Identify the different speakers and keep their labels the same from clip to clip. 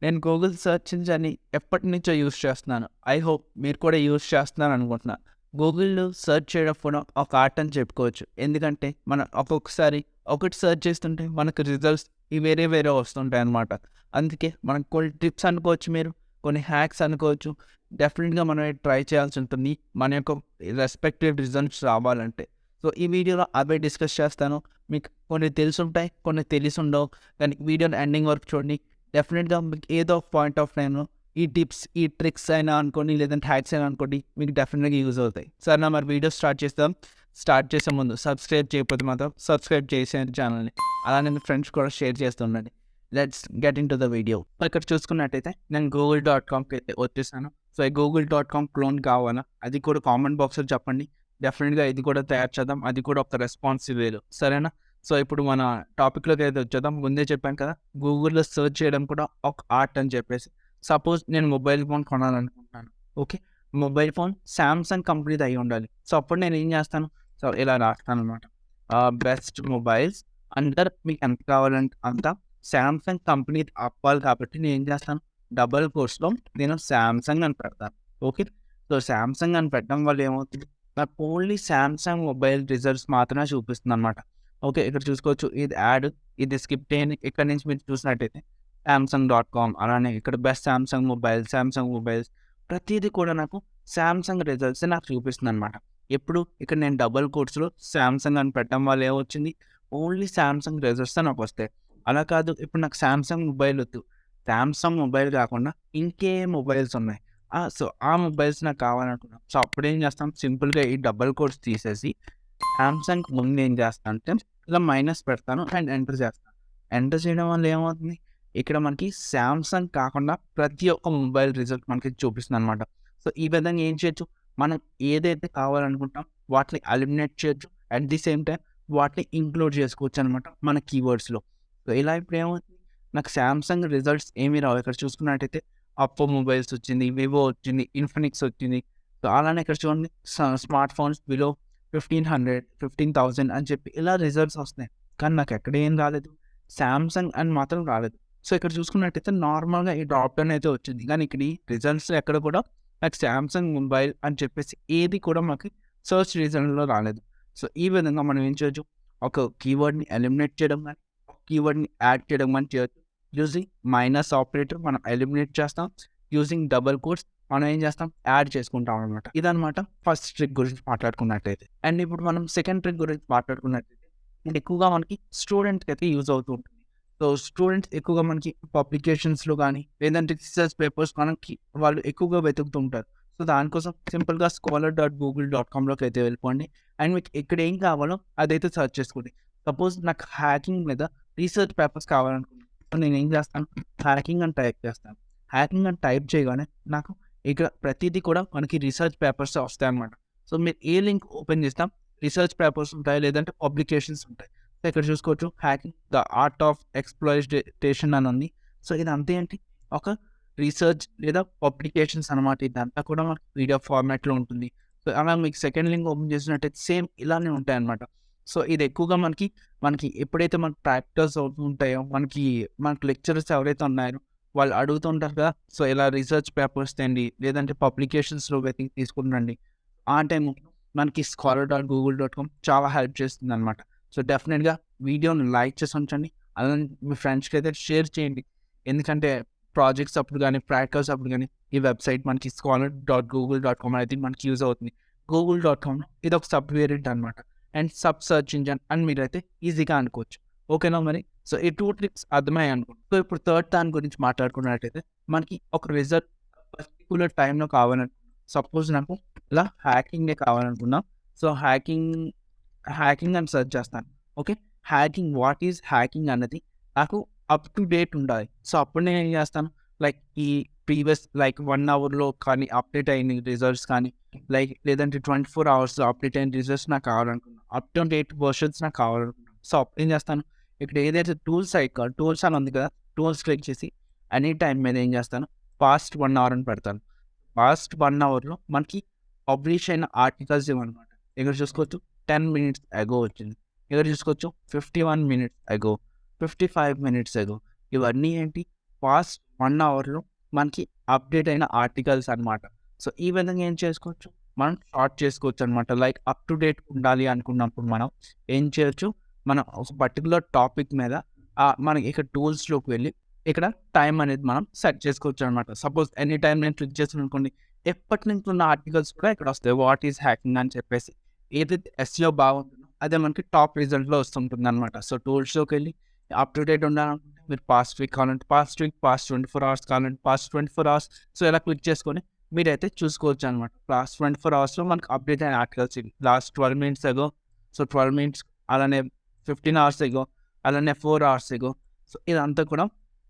Speaker 1: నేను Google search ఇంజిన్ని ఎప్పటినుంచో use చేస్తున్నాను. ఐ హోప్ మీరు కూడా యూజ్ చేస్తున్నారనుకుంటున్నా. గూగుల్‌లో సెర్చ్ చేయడం కూడా ఒక ఆర్ట్ అని చెప్పుకోవచ్చు. ఎందుకంటే మనం ఒక్కొక్కసారి ఒకటి సెర్చ్ చేస్తుంటే మనకు రిజల్ట్స్ వేరే వేరే వస్తుంటాయన్నమాట. అందుకే మనకు కొన్ని టిప్స్ అనుకోవచ్చు మీరు, కొన్ని హ్యాక్స్ అనుకోవచ్చు. డెఫినిట్‌గా మనం ట్రై చేయాల్సి ఉంటుంది మన యొక్క రెస్పెక్టివ్ రిజల్ట్స్ రావాలంటే. సో, ఈ వీడియోలో అవే డిస్కస్ చేస్తాను. మీకు కొన్ని తెలిసుంటాయి, కొన్ని తెలిసుండవు. కానీ వీడియోని ఎండింగ్ వరకు చూడండి. డెఫినెట్‌గా మీకు ఏదో ఒక పాయింట్ ఆఫ్ టైమ్‌లో ఈ టిప్స్, ఈ ట్రిక్స్ అయినా అనుకోండి, లేదంటే హ్యాక్స్ అయినా అనుకోండి, మీకు డెఫినెట్‌గా యూజ్ అవుతాయి. సరేనా, మరి వీడియో స్టార్ట్ చేద్దాం. స్టార్ట్ చేసే ముందు సబ్స్క్రైబ్ చేయకపోతే మాత్రం సబ్స్క్రైబ్ చేసేయండి ఛానల్‌ని. అలానే మీ ఫ్రెండ్స్ కూడా షేర్ చేస్తూ ఉండండి. Let's get into the video. ఇక్కడ చూసుకున్నట్టయితే నేను గూగుల్.కామ్‌కి అయితే వచ్చేసాను. సో, ఈ గూగుల్.కామ్ క్లోన్ కావాలా? అది కూడా కామెంట్ బాక్స్‌లో చెప్పండి. డెఫినెట్‌గా ఇది కూడా తయారు చేద్దాం. అది కూడా ఒక రెస్పాన్సివ్ వేలో. సరేనా? సో, ఇప్పుడు మన టాపిక్‌లోకి అయితే వచ్చేద్దాం. ముందే చెప్పాను కదా! గూగుల్‌లో సెర్చ్ చేయడం కూడా ఒక ఆర్ట్ అని చెప్పేసి. సపోజ్ నేను మొబైల్ ఫోన్ కొనాలనుకుంటున్నాను. ఓకే. మొబైల్ ఫోన్ సామ్‌సంగ్ కంపెనీది అయ్యి ఉండాలి. సో, అప్పుడు నేను ఏం చేస్తాను? సో, ఇలా రాస్తాననమాట. బెస్ట్ మొబైల్స్ అండర్ మీకు ఎంత కావాలంటే అంత సామ్‌సంగ్ కంపెనీది అవ్వాలి కాబట్టి నేను ఏం చేస్తాను? డబుల్ కోట్స్‌లో నేను సామ్‌సంగ్ అని పెడతాను. ఓకే. సో, సామ్‌సంగ్ అని పెట్టడం వల్ల ఏమవుతుంది? నాకు ఓన్లీ సామ్‌సంగ్ మొబైల్ రిజల్ట్స్ మాత్రమే చూపిస్తుందనమాట. ఓకే. ఇక్కడ చూసుకోవచ్చు. ఇది యాడ్, ఇది స్కిప్ చేయండి. ఇక్కడ నుంచి మీరు చూసినట్టయితే సామ్‌సంగ్.కామ్ అలానే ఇక్కడ బెస్ట్ సామ్‌సంగ్ మొబైల్స్ ప్రతీది కూడా నాకు సామ్‌సంగ్ రిజల్ట్సే నాకు చూపిస్తుందనమాట. ఎప్పుడు ఇక్కడ నేను డబుల్ కోట్స్‌లో సామ్‌సంగ్ అని పెట్టడం వల్ల ఏమొచ్చింది? ఓన్లీ సామ్‌సంగ్ రిజల్ట్సే నాకొస్తాయి. అలా కాదు ఇప్పుడు నాకు సామ్‌సంగ్ మొబైల్ వద్దు. సామ్‌సంగ్ మొబైల్ కాకుండా ఇంకే మొబైల్స్ ఉన్నాయి. సో, ఆ మొబైల్స్ నాకు కావాలనుకున్నా. సో, అప్పుడేం చేస్తాం? సింపుల్‌గా ఈ డబుల్ కోట్స్ తీసేసి సామ్‌సంగ్‌కి ముందు ఏం చేస్తా అంటే ఇలా మైనస్ పెడతాను అండ్ ఎంటర్ చేస్తాను. ఎంటర్ చేయడం వల్ల ఏమవుతుంది? ఇక్కడ మనకి సామ్‌సంగ్ కాకుండా ప్రతి ఒక్క మొబైల్ రిజల్ట్ మనకి చూపిస్తుందనమాట. సో, ఈ విధంగా ఏం చేయొచ్చు? మనం ఏదైతే కావాలనుకుంటాం వాటిని ఎలిమినేట్ చేయొచ్చు. అట్ ది సేమ్ టైమ్ వాటిని ఇంక్లూడ్ చేసుకోవచ్చనమాట మన కీవర్డ్స్‌లో. సో, ఇలా ఇప్పుడు ఏమవుతుంది? నాకు సామ్‌సంగ్ రిజల్ట్స్ ఏమి రావు. ఇక్కడ చూసుకున్నట్టయితే అప్పో మొబైల్స్ వచ్చింది, వివో వచ్చింది, ఇన్ఫినిక్స్ వచ్చింది. సో, అలానే ఇక్కడ చూడండి స్మార్ట్ ఫోన్స్ బిలో 1500, 15,000 అని చెప్పి ఇలా రిజల్ట్స్ వస్తున్నాయి. కానీ నాకెక్కడ ఏం రాలేదు. సామ్‌సంగ్ అని మాత్రం రాలేదు. సో, ఇక్కడ చూసుకున్నట్టయితే నార్మల్‌గా ఈ డ్రాప్ డౌన్ అయితే వచ్చింది. కానీ ఇక్కడ ఈ రిజల్ట్స్‌లో ఎక్కడ కూడా నాకు సామ్‌సంగ్ మొబైల్ అని చెప్పేసి ఏది కూడా మాకు సెర్చ్ రీజన్‌లో రాలేదు. సో, ఈ విధంగా మనం ఏం చేయొచ్చు? ఒక కీవర్డ్‌ని ఎలిమినేట్ చేయడం గాని, ఒక కీవర్డ్‌ని యాడ్ చేయడం గాని చేయొచ్చు. యూజింగ్ మైనస్ ఆపరేటర్ మనం ఎలిమినేట్ చేస్తాం. యూజింగ్ డబుల్ కోట్స్ మనం ఏం చేస్తాం? యాడ్ చేసుకుంటాం అనమాట. ఇదనమాట ఫస్ట్ ట్రిక్ గురించి మాట్లాడుకున్నట్టయితే. అండ్ ఇప్పుడు మనం సెకండ్ ట్రిక్ గురించి మాట్లాడుకున్నట్టయితే ఇది ఎక్కువగా మనకి స్టూడెంట్స్‌కైతే యూజ్ అవుతూ ఉంటుంది. సో, స్టూడెంట్స్ ఎక్కువగా మనకి పబ్లికేషన్స్‌లో గానీ, లేదంటే రీసెర్చ్ పేపర్స్ మనకి వాళ్ళు ఎక్కువగా వెతుకుతూ ఉంటారు. సో, దానికోసం సింపుల్‌గా scholar.google.comలోకి అయితే వెళ్ళిపోండి. అండ్ మీకు ఇక్కడ ఏం కావాలో అదైతే సెర్చ్ చేసుకోండి. సపోజ్ నాకు హ్యాకింగ్ మీద రీసెర్చ్ పేపర్స్ కావాలనుకున్నాను. సో, నేనేం చేస్తాను? హ్యాకింగ్ అని టైప్ చేస్తాను. హ్యాకింగ్ అని టైప్ చేయగానే నాకు ఇక్కడ ప్రతీది కూడా మనకి రీసెర్చ్ పేపర్సే వస్తాయన్నమాట. సో, మీరు ఏ లింక్ ఓపెన్ చేసినా రిసర్చ్ పేపర్స్ ఉంటాయి. లేదంటే పబ్లికేషన్స్ ఉంటాయి. సో, ఇక్కడ చూసుకోవచ్చు hacking the art of exploitation అని ఉంది. సో, ఇదంతా ఏంటి? ఒక రీసెర్చ్ లేదా పబ్లికేషన్స్ అనమాట. ఇదంతా కూడా మనకి పీడీఎఫ్ ఫార్మాట్‌లో ఉంటుంది. సో, అలా మీకు సెకండ్ లింక్ ఓపెన్ చేసినట్టయితే సేమ్ ఇలానే ఉంటాయన్నమాట. సో, ఇది ఎక్కువగా మనకి ఎప్పుడైతే మనకు ప్రాక్టికల్స్ అవుతూ ఉంటాయో, మనకి లెక్చరర్స్ ఎవరైతే ఉన్నారో వాళ్ళు అడుగుతూ ఉంటారు కదా! సో, ఇలా రీసెర్చ్ పేపర్స్ తేండి, లేదంటే పబ్లికేషన్స్‌లో వెతికి తీసుకొని రండి. ఆ టైంలో మనకి scholar.google.com చాలా హెల్ప్ చేస్తుందనమాట. సో, డెఫినిట్‌గా వీడియోని లైక్ చేసి ఉంచండి. అలానే మీ ఫ్రెండ్స్‌కి అయితే షేర్ చేయండి. ఎందుకంటే ప్రాజెక్ట్స్ అప్పుడు గానీ, ప్రాక్టికల్స్ అప్పుడు గానీ, ఈ వెబ్‌సైట్ మనకి scholar.google.com అనేది మనకి యూజ్ అవుతుంది. గూగుల్.కామ్‌లో ఇదొక సబ్ వేరియంట్ అనమాట. అండ్ సబ్ సెర్చ్ ఇంజిన్ అని మీరైతే ఈజీగా అనుకోవచ్చు. ఓకేనా మరి? సో, ఈ 2 ట్రిక్స్ అర్థమయ్యాయి అనుకుంటా. సో, ఇప్పుడు థర్డ్ దాని గురించి మాట్లాడుకున్నట్టయితే మనకి ఒక రిజల్ట్ పర్టిక్యులర్ టైమ్‌లో కావాలని సపోజ్ నాకు ఇలా హ్యాకింగే కావాలనుకున్నా. సో, హ్యాకింగ్ అని సెర్చ్ చేస్తాను. ఓకే. వాట్ ఈస్ హ్యాకింగ్ అన్నది నాకు అప్ టు డేట్ ఉండాలి. సో, అప్పుడు నేనేం చేస్తాను? లైక్ ఈ ప్రీవియస్ 1 అవర్‌లో కానీ అప్డేట్ అయిన రిజల్ట్స్ కానీ, లేదంటే 24 అవర్స్‌లో అప్డేట్ అయిన రిజల్ట్స్ నాకు కావాలనుకున్నా. అప్ టు డేట్ వెర్షన్స్ నాకు కావాలనుకున్నా. సో, అప్పుడేం చేస్తాను? ఇక్కడ ఏదైతే టూల్స్ అని ఉంది కదా! టూల్స్ క్లిక్ చేసి ఎనీ టైమ్ మీద ఏం చేస్తాను? పాస్ట్ 1 అవర్ అని పెడతాను. పాస్ట్ 1 అవర్‌లో మనకి పబ్లిష్ అయిన ఆర్టికల్స్ ఇవన్నమాట. ఇక్కడ చూసుకోవచ్చు 10 మినిట్స్ అగో వచ్చింది. ఇక్కడ చూసుకోవచ్చు 51 మినిట్స్ అగో, 55 మినిట్స్ అగో. ఇవన్నీ ఏంటి? పాస్ట్ 1 అవర్‌లో మనకి అప్డేట్ అయిన ఆర్టికల్స్ అనమాట. సో, ఈ విధంగా ఏం చేసుకోవచ్చు, మనం షార్ట్ చేసుకోవచ్చనమాట. లైక్ అప్ టు డేట్ ఉండాలి అనుకున్నప్పుడు మనం ఏం చేయొచ్చు, మనం ఒక పర్టిక్యులర్ టాపిక్ మీద మనకి ఇక్కడ టూల్స్‌లోకి వెళ్ళి ఇక్కడ టైం అనేది మనం సెట్ చేసుకోవచ్చనమాట. సపోజ్ ఎనీ టైమ్ నేను క్లిక్ చేశాననుకోండి, ఎప్పటినుంచి ఉన్న ఆర్టికల్స్ కూడా ఇక్కడొస్తాయి. వాట్ ఈస్ హ్యాకింగ్ అని చెప్పేసి. ఏదైతే ఎస్‌ఈఓ బాగుంటుందో అదే మనకి టాప్ రిజల్ట్‌లో వస్తుంటుందనమాట. సో, టూల్స్‌లోకెళ్ళి అప్ టు డేట్ ఉండాలనుకుంటే మీరు పాస్ట్ వీక్ కావాలంటే పాస్ట్ వీక్, పాస్ట్ 24 అవర్స్ కావాలంటే పాస్ట్ 24 అవర్స్. సో, ఇలా క్లిక్ చేసుకొని మీరైతే చూసుకోవచ్చనమాట. లాస్ట్ 24 అవర్స్‌లో మనకు అప్డేట్ అయిన ఆర్టికల్స్ ఇవి. లాస్ట్ 12 మినిట్స్ ఎగో, సో, 12 మినిట్స్ అలానే 15 అవర్స్ ఎగో, అలానే 4 అవర్స్ ఎగో. సో, ఇదంతా కూడా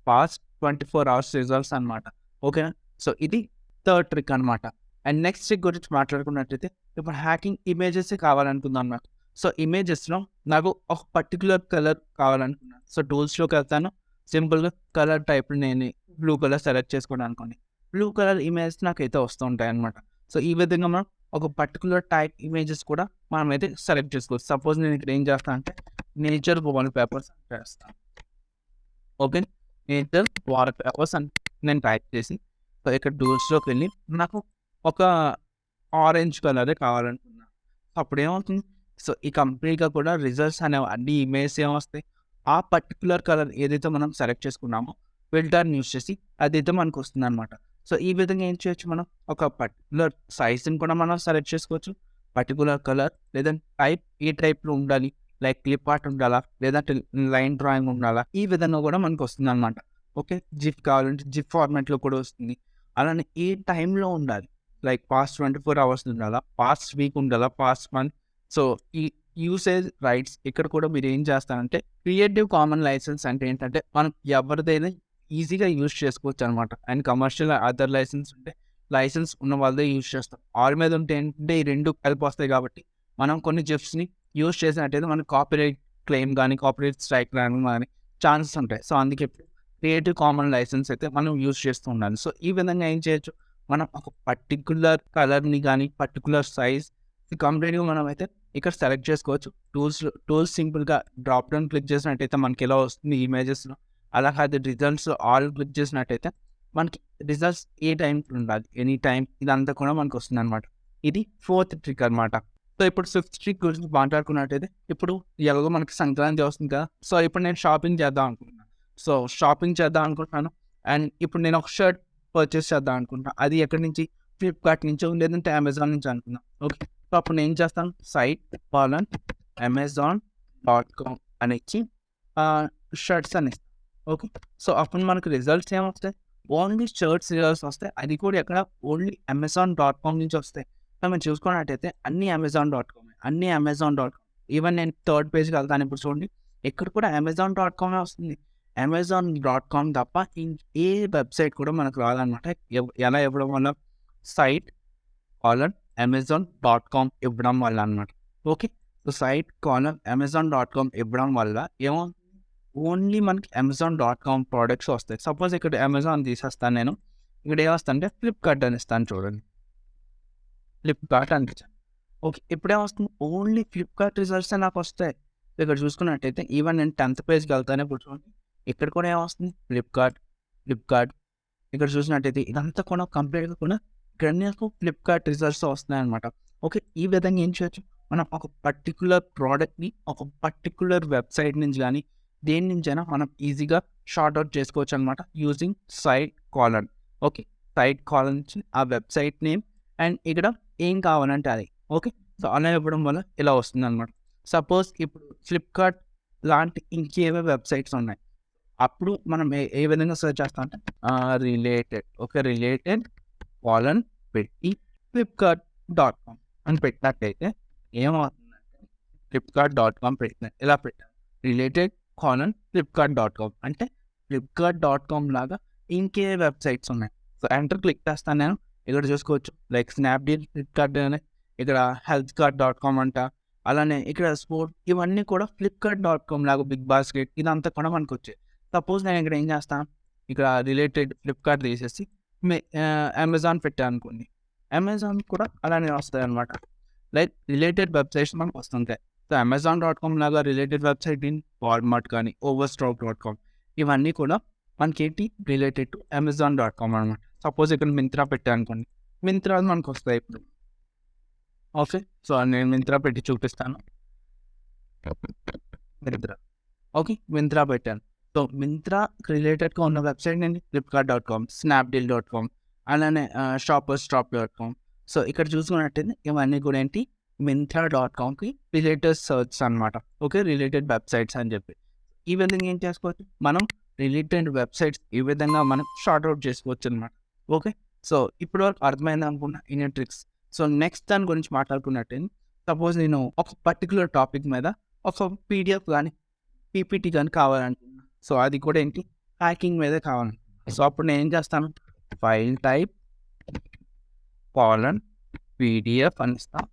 Speaker 1: పాస్ట్ 24 అవర్స్ రిజల్ట్స్ అనమాట. ఓకేనా? సో, ఇది థర్డ్ ట్రిక్ అనమాట. అండ్ నెక్స్ట్ ట్రిక్ గురించి మాట్లాడుకున్నట్టయితే ఇప్పుడు హ్యాకింగ్ ఇమేజెసే కావాలనుకుందాం నాకు. సో, ఇమేజెస్‌లో నాకు ఒక పర్టిక్యులర్ కలర్ కావాలనుకున్నాను. సో, టూల్స్‌లోకెళ్తాను. సింపుల్‌గా కలర్ టైప్ నేను బ్లూ కలర్ సెలెక్ట్ చేసుకున్నాను అనుకోండి. బ్లూ కలర్ ఇమేజెస్ నాకైతే వస్తూ ఉంటాయన్నమాట. సో, ఈ విధంగా మనం ఒక పర్టిక్యులర్ టైప్ ఇమేజెస్ కూడా మనమైతే సెలెక్ట్ చేసుకోవచ్చు. సపోజ్ నేను ఇక్కడ ఏం చేస్తాను అంటే నేచర్ వాల్ పేపర్స్ అని చేస్తాను. ఓకే. నేచర్ వాల్ పేపర్స్ అని నేను టైప్ చేసి సో, ఇక్కడ టూల్స్‌లోకి వెళ్ళి నాకు ఒక ఆరెంజ్ కలరే కావాలనుకున్నా. అప్పుడేమవుతుంది, సో, ఈ కంప్లీట్‌గా కూడా రిజల్ట్స్ అనేవి అన్ని ఇమేజెస్ ఏమొస్తాయి, ఆ పర్టిక్యులర్ కలర్ ఏదైతే మనం సెలెక్ట్ చేసుకున్నామో ఫిల్టర్‌ని యూజ్ చేసి అదైతే మనకొస్తుందనమాట. సో, ఈ విధంగా ఏం చేయొచ్చు మనం, ఒక పర్టిక్యులర్ సైజ్‌ని కూడా మనం సెలెక్ట్ చేసుకోవచ్చు. పర్టిక్యులర్ కలర్ లేదా టైప్ ఏ టైప్‌లో ఉండాలి, లైక్ క్లిప్ ఆర్ట్ ఉండాలా, లేదంటే లైన్ డ్రాయింగ్ ఉండాలా, ఈ విధంగా కూడా మనకొస్తుందనమాట. ఓకే. జిఫ్ కావాలంటే జిఫ్ ఫార్మాట్‌లో కూడా వస్తుంది. అలానే ఏ టైంలో ఉండాలి, లైక్ పాస్ట్ 24 అవర్స్ ఉండాలా, పాస్ట్ వీక్ ఉండాలా, పాస్ట్ మంత్. సో, ఈ యూసేజ్ రైట్స్ ఇక్కడ కూడా మీరేం చేస్తారంటే క్రియేటివ్ కామన్ లైసెన్స్ అంటే ఏంటంటే మనం ఎవరిదైనా ఈజీగా యూజ్ చేసుకోవచ్చనమాట. అండ్ కమర్షియల్ అదర్ లైసెన్స్ ఉంటే లైసెన్స్ ఉన్న వాళ్ళదే యూజ్ చేస్తాం. ఆల్ మీద ఉంటే ఏంటంటే ఈ 2 కలిపొస్తాయి కాబట్టి మనం కొన్ని జిఫ్స్‌ని యూజ్ చేసినట్టయితే మనకు కాపీరైట్ క్లెయిమ్ గానీ, కాపీరైట్ స్ట్రైక్ రావడం గానీ ఛాన్సెస్ ఉంటాయి. సో, అందుకే క్రియేటివ్ కామన్ లైసెన్స్ అయితే మనం యూజ్ చేస్తూ ఉండాలి. సో, ఈ విధంగా ఏం చేయొచ్చు, మనం ఒక పర్టిక్యులర్ కలర్‌ని గానీ, పర్టిక్యులర్ సైజ్ కంప్లీట్‌గా మనమైతే ఇక్కడ సెలెక్ట్ చేసుకోవచ్చు. టూల్స్ సింపుల్‌గా డ్రాప్ డౌన్ క్లిక్ చేసినట్టయితే మనకిలా వస్తుంది ఇమేజెస్‌లో. అలా కాదు రిజల్ట్స్‌లో ఆల్ క్లిక్ చేసినట్టయితే మనకి రిజల్ట్స్ ఏ టైంకి ఉండాలి, ఎనీ టైమ్ ఇదంతా కూడా మనకొస్తుందనమాట. ఇది ఫోర్త్ ట్రిక్ అనమాట. సో, ఇప్పుడు ఫిఫ్త్ ట్రిక్ గురించి మాట్లాడుకున్నట్టయితే ఇప్పుడు ఎలాగో మనకి సంక్రాంతి వస్తుంది కదా! సో, ఇప్పుడు నేను షాపింగ్ చేద్దాం అనుకుంటున్నాను. సో, షాపింగ్ చేద్దాం అనుకుంటున్నాను. అండ్ ఇప్పుడు నేను ఒక షర్ట్ పర్చేస్ చేద్దాం అనుకుంటున్నా. అది ఎక్కడి నుంచి, ఫ్లిప్‌కార్ట్ నుంచో లేదంటే అమెజాన్ నుంచి అనుకుందాం. ఓకే. సో, అప్పుడు నేను ఏం చేస్తాను, సైట్ కాలన్ amazon.com అని ఇచ్చి షర్ట్స్ అని ఇస్తాను. ఓకే. సో, అప్పుడు మనకు రిజల్ట్స్ ఏమొస్తాయి, ఓన్లీ షర్ట్స్ రిజల్ట్స్ వస్తాయి. అది కూడా ఎక్కడ, ఓన్లీ amazon.com నుంచి వస్తాయి. సో, మీరు చూసుకున్నట్టయితే అన్నీ amazon.com, అన్నీ amazon.com. ఈవెన్ నేను థర్డ్ పేజ్‌కి వెళ్తాను ఇప్పుడు చూడండి. ఇక్కడ కూడా amazon.com వస్తుంది. amazon.com తప్ప ఏ వెబ్‌సైట్ కూడా మనకు రాదనమాట. ఎలా ఇవ్వడం వల్ల, సైట్ కాలన్ amazon.com ఇవ్వడం వల్ల అనమాట. Okay. So, site colon amazon.com ఇవ్వడం వల్ల ఓన్లీ మనకి amazon.com ప్రొడక్ట్స్ వస్తాయి. సపోజ్ ఇక్కడ అమెజాన్ తీసేస్తాను నేను. ఇక్కడ ఏమొస్తదంటే ఫ్లిప్‌కార్ట్ అని ఇస్తాను చూడండి. ఫ్లిప్‌కార్ట్ అని ఇచ్చాను. ఓకే. ఇప్పుడేమొస్తుంది, ఓన్లీ ఫ్లిప్‌కార్ట్ రిజల్ట్సే నాకొస్తాయి. ఇక్కడ చూసుకున్నట్టయితే ఈవెన్ నేను 10థ్ పేజ్‌కెళ్తాను ఇప్పుడు చూడండి. ఇక్కడ కూడా ఏమొస్తుంది, ఫ్లిప్‌కార్ట్. ఇక్కడ చూసినట్టయితే ఇదంతా కూడా కంప్లీట్‌గా కూడా ఇక్కడ నాకు ఫ్లిప్‌కార్ట్ రిజల్ట్స్ వస్తున్నాయన్నమాట. ఓకే. ఈ విధంగా ఏం చేయొచ్చు, మనం ఒక పర్టిక్యులర్ ప్రోడక్ట్‌ని ఒక పర్టిక్యులర్ వెబ్‌సైట్ నుంచి గానీ, దేని నుంచైనా మనం ఈజీగా సార్ట్ ఔట్ చేసుకోవచ్చనమాట using site colon. Okay. Site colon నుంచి ఆ వెబ్‌సైట్ నేమ్ అండ్ ఇక్కడ ఏం కావాలంటే అది. ఓకే. సో, అలా ఇవ్వడం వల్ల ఇలా వస్తుందనమాట. సపోజ్ ఇప్పుడు ఫ్లిప్‌కార్ట్ లాంటి ఇంకేవో వెబ్‌సైట్స్ ఉన్నాయి. అప్పుడు మనం ఏ విధంగా సెర్చ్ చేస్తామంటే రిలేటెడ్. ఓకే. రిలేటెడ్ కాలన్ పెట్టి ఫ్లిప్‌కార్ట్.com అని పెట్టినట్టయితే ఏమవుతుందంటే ఫ్లిప్‌కార్ట్.com ఇలా పెట్టాను. రిలేటెడ్ ఫ్లిప్‌కార్ట్.com అంటే ఫ్లిప్‌కార్ట్.com లాగా ఇంకే వెబ్‌సైట్స్ ఉన్నాయి. సో, ఎంటర్ క్లిక్ చేస్తాను నేను. ఇక్కడ చూసుకోవచ్చు లైక్ స్నాప్‌డీల్, ఫ్లిప్‌కార్ట్ అని, ఇక్కడ హెల్త్‌కార్ట్.com అంట. అలానే ఇక్కడ స్పోర్ట్, ఇవన్నీ కూడా ఫ్లిప్‌కార్ట్.com లాగా బిగ్ బాస్కెట్ ఇదంతా కూడా మనకొచ్చాయి. సపోజ్ నేను ఇక్కడ ఏం చేస్తాను, ఇక్కడ రిలేటెడ్ ఫ్లిప్‌కార్ట్ తీసేసి అమెజాన్ పెట్టాననుకోండి. అమెజాన్ కూడా అలానే వస్తాయన్నమాట. లైక్ రిలేటెడ్ వెబ్‌సైట్స్ మనకు వస్తుంటాయి. సో, amazon.com లాగా రిలేటెడ్ వెబ్‌సైట్ ఇన్ వాల్మార్ట్ కానీ, ఓవర్‌స్టాక్.com ఇవన్నీ కూడా మనకేంటి రిలేటెడ్ టు amazon.com అనమాట. సపోజ్ ఇక్కడ మింత్రా పెట్టాను అనుకోండి, మింత్రా మనకు వస్తాయి ఇప్పుడు. ఓకే, సో నేను మింత్రా పెట్టి చూపిస్తాను. మింత్రా, ఓకే, మింత్రా పెట్టాను. సో మింత్రా రిలేటెడ్గా ఉన్న వెబ్సైట్ ఏంటి, ఫ్లిప్కార్ట్.com, స్నాప్డీల్.com, అలానే షాపర్స్టాప్.com. సో ఇక్కడ చూసుకున్నట్టయితే ఇవన్నీ కూడా ఏంటి మింత్రా.comకి రిలేటెడ్ సర్చ్ అనమాట. ఓకే, రిలేటెడ్ వెబ్సైట్స్ అని చెప్పి ఈ విధంగా ఏం చేసుకోవచ్చు, మనం రిలేటెడ్ వెబ్సైట్స్ ఈ విధంగా మనం షార్ట్అవుట్ చేసుకోవచ్చు అనమాట. ఓకే, సో ఇప్పుడు వరకు అర్థమైంది అనుకున్నా ఇన్ని ట్రిక్స్. సో నెక్స్ట్ దాని గురించి మాట్లాడుకున్నట్టయితే, సపోజ్ నేను ఒక పర్టికులర్ టాపిక్ మీద ఒక పీడిఎఫ్ కానీ పీపీటీ కానీ కావాలనుకున్నా, సో అది కూడా ఏంటి హ్యాకింగ్ మీదే కావాలనుకున్నా. సో అప్పుడు నేను ఏం చేస్తాను, ఫైల్ టైప్ కాలన్ పీడిఎఫ్ అని ఇస్తాను,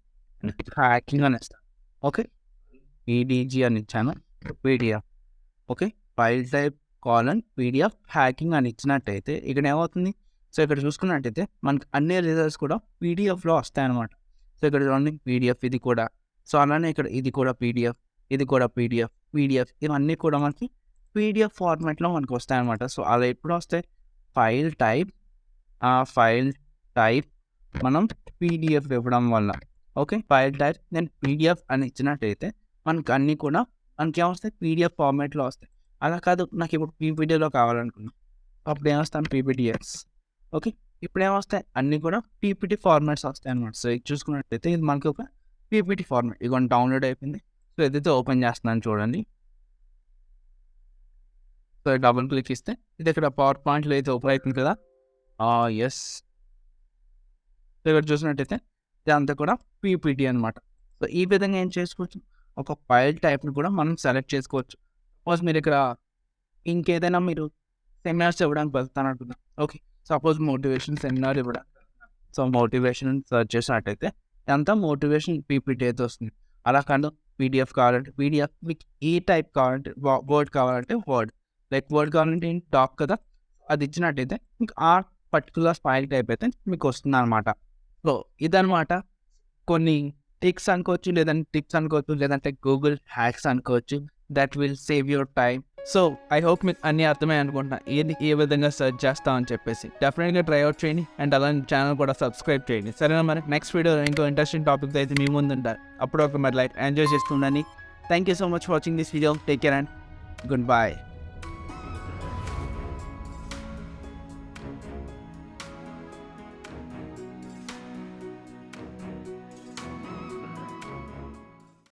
Speaker 1: హ్యాకింగ్ అని ఇస్తాను. ఓకే, పీడీజీ అని ఇచ్చాను, PDF. Okay, file type colon PDF hacking అని ఇచ్చినట్టయితే ఇక్కడ ఏమవుతుంది, సో ఇక్కడ చూసుకున్నట్టయితే మనకి అన్ని రిజల్ట్స్ కూడా పీడిఎఫ్లో వస్తాయన్నమాట. సో ఇక్కడ చూడండి పీడిఎఫ్ ఇది కూడా, సో అలానే ఇక్కడ ఇది కూడా పీడిఎఫ్, ఇది కూడా పీడిఎఫ్ ఇవన్నీ కూడా మనకి పీడిఎఫ్ ఫార్మాట్లో మనకు వస్తాయన్నమాట. సో అలా ఎప్పుడు వస్తాయి, ఫైల్ టైప్ మనం పీడిఎఫ్ ఇవ్వడం వల్ల. ఓకే, ఫైల్ టైప్ నేను పీడిఎఫ్ అని ఇచ్చినట్టయితే మనకి అన్నీ కూడా మనకి ఏమొస్తాయి పీడిఎఫ్ ఫార్మాట్లో వస్తాయి. అలా కాదు నాకు ఇప్పుడు పీపీటీలో కావాలనుకున్నాను, అప్పుడు ఏమొస్తాను పీపీటీఎస్. ఓకే, ఇప్పుడు ఏమొస్తాయి అన్నీ కూడా పీపీటీ ఫార్మాట్స్ వస్తాయి అనమాట. సో ఇది చూసుకున్నట్టయితే ఇది మనకి ఒక పీపీటీ ఫార్మాట్, ఇదిగోండి డౌన్లోడ్ అయిపోయింది. సో ఏదైతే ఓపెన్ చేస్తున్నాను చూడండి, సో డబుల్ క్లిక్ ఇస్తే ఇది ఇక్కడ పవర్ పాయింట్లో అయితే ఓపెన్ అవుతుంది కదా. ఎస్, సో ఇక్కడ చూసినట్టయితే ఇదంతా కూడా పీపీటీ అనమాట. సో ఈ విధంగా ఏం చేసుకోవచ్చు, ఒక ఫైల్ టైప్ని కూడా మనం సెలెక్ట్ చేసుకోవచ్చు. సపోజ్ మీరు ఇక్కడ ఇంకేదైనా మీరు సెమినార్స్ ఇవ్వడానికి వెళ్తానంటున్నాం. ఓకే, సపోజ్ మోటివేషన్ సెమినార్ ఇవ్వడానికి, సో మోటివేషన్ సెర్చ్ చేసినట్టయితే అంతా మోటివేషన్ పీపీటీ అయితే వస్తుంది. అలా కాదు పీడిఎఫ్ కావాలంటే పీడిఎఫ్, మీకు ఏ టైప్ కావాలంటే వర్డ్ కావాలంటే వర్డ్, లైక్ వర్డ్ కావాలంటే ఏంటి డాక్ కదా, అది ఇచ్చినట్టయితే మీకు ఆ పర్టికులర్ ఫైల్ టైప్ అయితే మీకు వస్తుంది అనమాట. సో ఇదనమాట కొన్ని ట్రిక్స్ అనుకోవచ్చు, లేదంటే టిప్స్ అనుకోవచ్చు, లేదంటే గూగుల్ హ్యాక్స్ అనుకోవచ్చు, that will save your time. So I hope మీకు అన్నీ అర్థమై అనుకుంటున్నా ఏది ఏ విధంగా సెర్చ్ చేస్తామని చెప్పేసి. డెఫినెట్గా ట్రై అవుట్ చేయండి అండ్ అలానే ఛానల్ కూడా సబ్స్క్రైబ్ చేయండి. సరేనా, మరి నెక్స్ట్ వీడియోలో ఇంకో ఇంట్రెస్టింగ్ టాపిక్ అయితే మీ ముందు ఉంటారు. అప్పుడు ఒక మరి లైక్ ఎంజాయ్ చేస్తుండని. Thank you so much for watching this video. Take care and good by.